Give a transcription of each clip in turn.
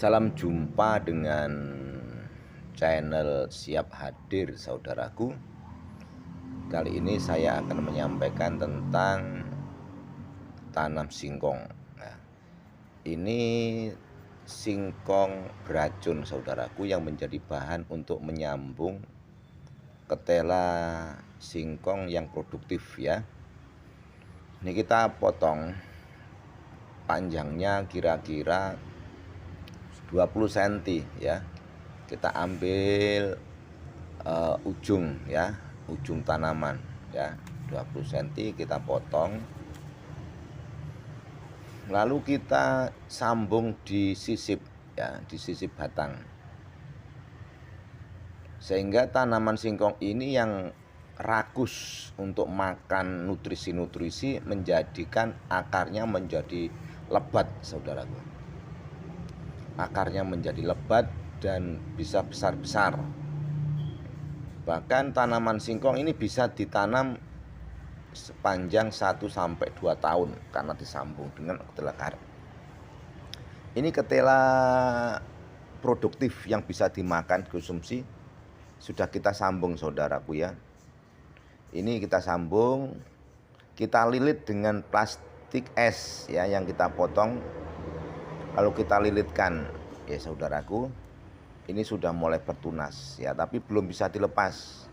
Salam jumpa dengan channel Siap Hadir, saudaraku. Kali ini saya akan menyampaikan tentang tanam singkong. Nah, ini singkong beracun, saudaraku, yang menjadi bahan untuk menyambung ketela singkong yang produktif ya. Ini kita potong, panjangnya kira-kira 20 cm ya. Kita ambil ujung ya, ujung tanaman ya, 20 cm kita potong. Lalu kita sambung di sisip ya, di sisip batang. Sehingga tanaman singkong ini yang rakus untuk makan nutrisi-nutrisi menjadikan akarnya menjadi lebat, saudaraku. Akarnya menjadi lebat dan bisa besar-besar. Bahkan tanaman singkong ini bisa ditanam sepanjang 1-2 tahun karena disambung dengan ketela karet. Ini ketela produktif yang bisa dimakan, konsumsi. Sudah kita sambung, saudaraku ya. Ini kita sambung, kita lilit dengan plastik es ya yang kita potong. Lalu kita lilitkan ya, saudaraku. Ini sudah mulai bertunas ya, tapi belum bisa dilepas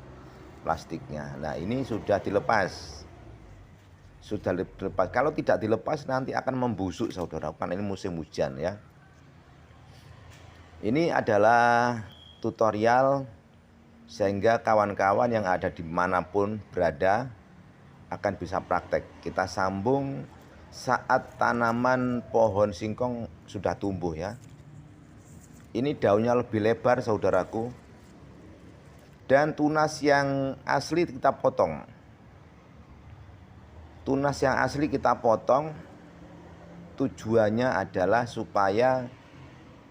plastiknya. Nah, ini sudah dilepas. Sudah dilepas. Kalau tidak dilepas nanti akan membusuk, saudaraku, kan ini musim hujan ya. Ini adalah tutorial sehingga kawan-kawan yang ada dimanapun berada akan bisa praktek. Kita sambung saat tanaman pohon singkong sudah tumbuh ya. Ini daunnya lebih lebar, saudaraku. Dan tunas yang asli kita potong. Tunas yang asli kita potong tujuannya adalah supaya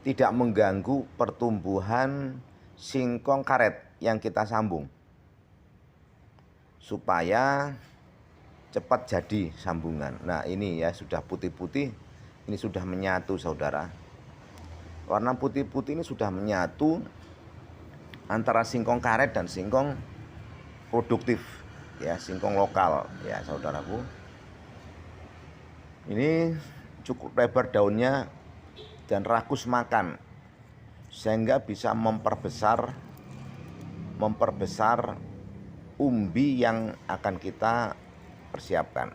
tidak mengganggu pertumbuhan singkong karet yang kita sambung. Supaya cepat jadi sambungan. Nah, ini ya sudah putih-putih, ini sudah menyatu, saudara. Warna putih-putih ini sudah menyatu antara singkong karet dan singkong produktif ya, singkong lokal ya, saudaraku. Ini cukup lebar daunnya dan rakus makan sehingga bisa memperbesar umbi yang akan kita persiapkan.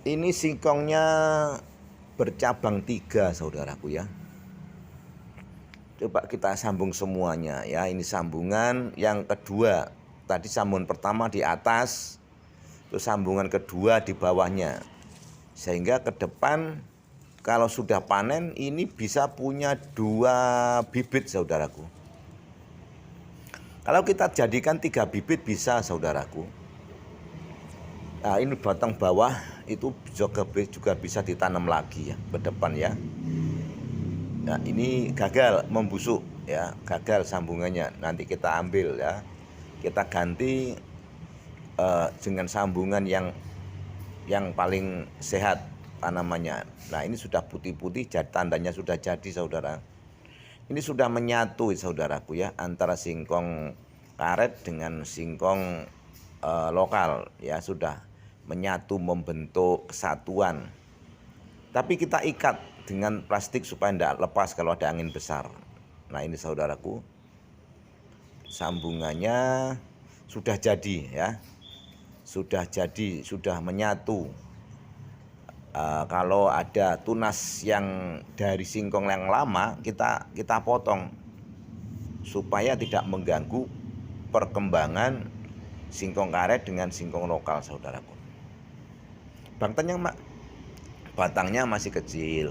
Ini singkongnya bercabang 3, saudaraku ya. Coba kita sambung semuanya ya. Ini sambungan yang kedua. Tadi sambungan pertama di atas, terus sambungan kedua di bawahnya. Sehingga ke depan kalau sudah panen ini bisa punya 2 bibit, saudaraku. Kalau kita jadikan 3 bibit bisa, saudaraku. Nah, ini batang bawah itu juga bisa ditanam lagi ya ke depan ya. Nah, ini gagal membusuk ya, gagal sambungannya. Nanti kita ambil ya, kita ganti dengan sambungan yang paling sehat tanamannya. Nah, ini sudah putih-putih, tandanya sudah jadi, saudara. Ini sudah menyatu, saudaraku ya, antara singkong karet dengan singkong lokal ya, sudah menyatu, membentuk kesatuan. Tapi kita ikat dengan plastik supaya tidak lepas kalau ada angin besar. Nah, ini, saudaraku, sambungannya sudah jadi ya, sudah jadi, sudah menyatu. Kalau ada tunas yang dari singkong yang lama kita potong supaya tidak mengganggu perkembangan singkong karet dengan singkong lokal, saudaraku. Batangnya masih kecil,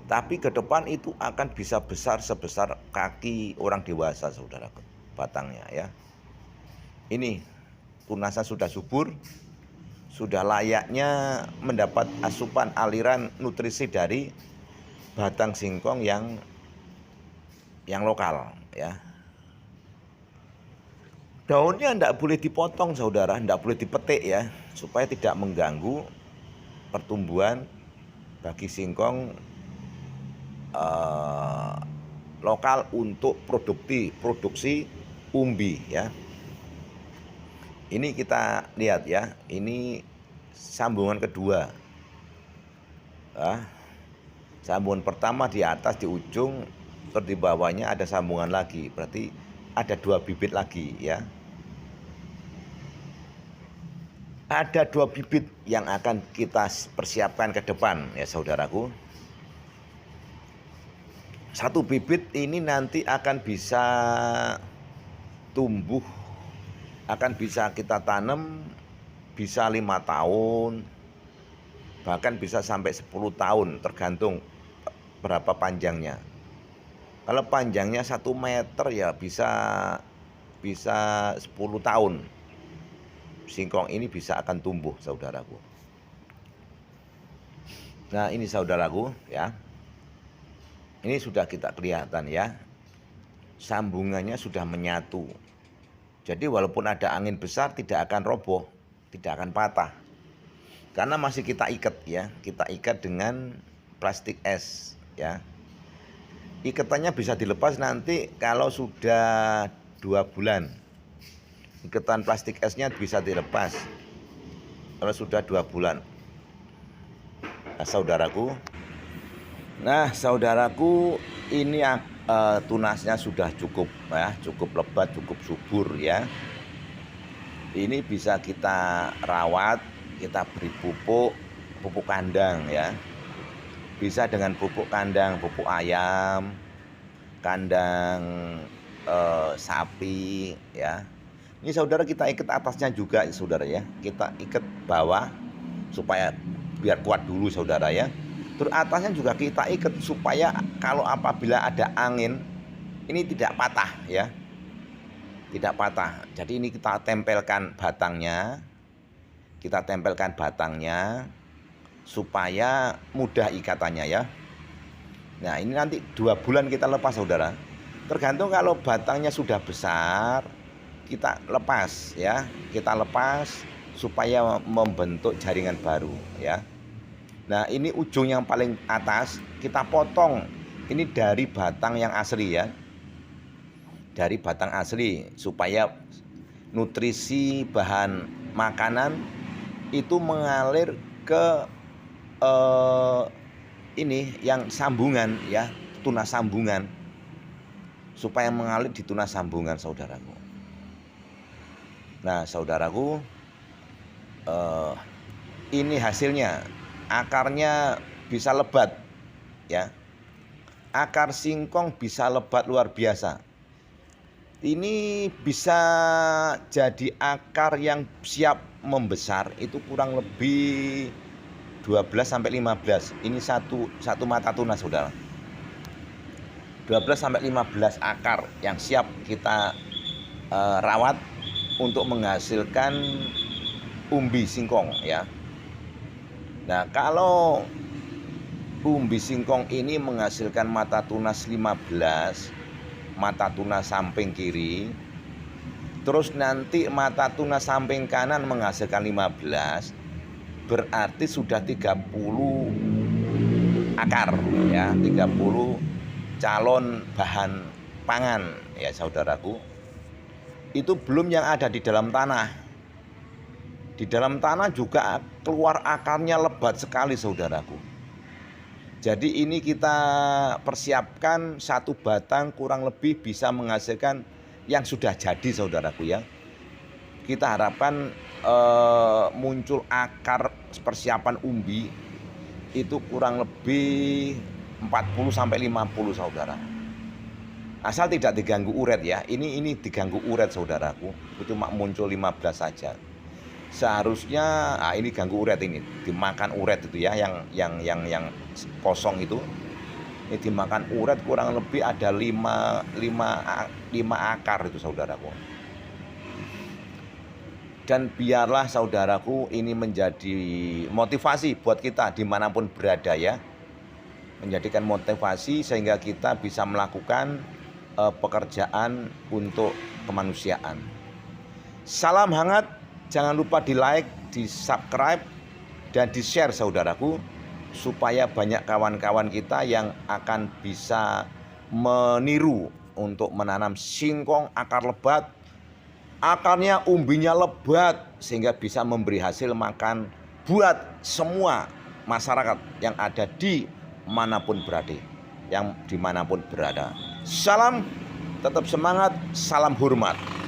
tapi ke depan itu akan bisa besar sebesar kaki orang dewasa, saudaraku, batangnya ya. Ini tunasnya sudah subur, sudah layaknya mendapat asupan aliran nutrisi dari batang singkong yang lokal ya. Daunnya tidak boleh dipotong, saudara, tidak boleh dipetik ya, supaya tidak mengganggu pertumbuhan bagi singkong eh, lokal untuk produksi umbi ya. Ini kita lihat ya, ini sambungan kedua. Sambungan pertama di atas di ujung, terus di bawahnya ada sambungan lagi, berarti ada 2 bibit lagi ya. Ada 2 bibit yang akan kita persiapkan ke depan ya saudaraku. 1 bibit ini nanti akan bisa tumbuh, akan bisa kita tanam bisa 5 tahun, bahkan bisa sampai 10 tahun tergantung berapa panjangnya. Kalau panjangnya 1 meter ya bisa 10 tahun. Singkong ini bisa akan tumbuh saudaraku. Nah ini saudaraku ya. Ini sudah kita kelihatan ya. Sambungannya sudah menyatu. Jadi walaupun ada angin besar tidak akan roboh, tidak akan patah. Karena masih kita ikat ya. Kita ikat dengan plastik es ya. Ikatannya bisa dilepas nanti kalau sudah 2 bulan. Ikatan plastik esnya bisa dilepas kalau sudah 2 bulan. Nah saudaraku, ini tunasnya sudah cukup ya, cukup lebat, cukup subur ya. Ini bisa kita rawat, kita beri pupuk kandang ya. Bisa dengan pupuk kandang, pupuk ayam, kandang sapi ya. Ini saudara kita ikat atasnya juga saudara ya. Kita ikat bawah supaya biar kuat dulu saudara ya. Terus atasnya juga kita ikat supaya kalau apabila ada angin ini tidak patah ya. Tidak patah. Jadi ini kita tempelkan batangnya. Kita tempelkan batangnya supaya mudah ikatannya ya. Nah ini nanti 2 bulan kita lepas saudara. Tergantung kalau batangnya sudah besar, kita lepas ya. Kita lepas supaya membentuk jaringan baru ya. Nah ini ujung yang paling atas kita potong. Ini dari batang yang asli ya. Dari batang asli supaya nutrisi bahan makanan itu mengalir ke ini yang sambungan ya, tunas sambungan, supaya mengalir di tunas sambungan saudaraku. Nah saudaraku, ini hasilnya, akarnya bisa lebat ya, akar singkong bisa lebat luar biasa. Ini bisa jadi akar yang siap membesar itu kurang lebih 12 sampai 15. Ini satu mata tunas saudara. 12 sampai 15 akar yang siap kita rawat untuk menghasilkan umbi singkong ya. Nah, kalau umbi singkong ini menghasilkan mata tunas 15, mata tunas samping kiri, terus nanti mata tunas samping kanan menghasilkan 15, berarti sudah 30 akar ya, 30 calon bahan pangan ya saudaraku. Itu belum yang ada di dalam tanah. Di dalam tanah juga keluar akarnya lebat sekali saudaraku. Jadi ini kita persiapkan 1 batang kurang lebih bisa menghasilkan yang sudah jadi saudaraku ya. Kita harapkan muncul akar persiapan umbi itu kurang lebih 40 sampai 50 saudara. Asal tidak diganggu uret ya. Ini diganggu uret saudaraku. Itu cuma muncul 15 saja. Seharusnya ini ganggu uret, ini dimakan uret itu ya, yang kosong itu. Ini dimakan uret kurang lebih ada 5 akar itu saudaraku. Dan biarlah saudaraku ini menjadi motivasi buat kita dimanapun berada ya. Menjadikan motivasi sehingga kita bisa melakukan pekerjaan untuk kemanusiaan. Salam hangat. Jangan lupa di like, di subscribe, dan di share saudaraku. supaya banyak kawan-kawan kita yang akan bisa meniru untuk menanam singkong akar lebat. Akarnya, umbinya lebat sehingga bisa memberi hasil makan buat semua masyarakat yang ada di manapun berada. Salam, tetap semangat, salam hormat.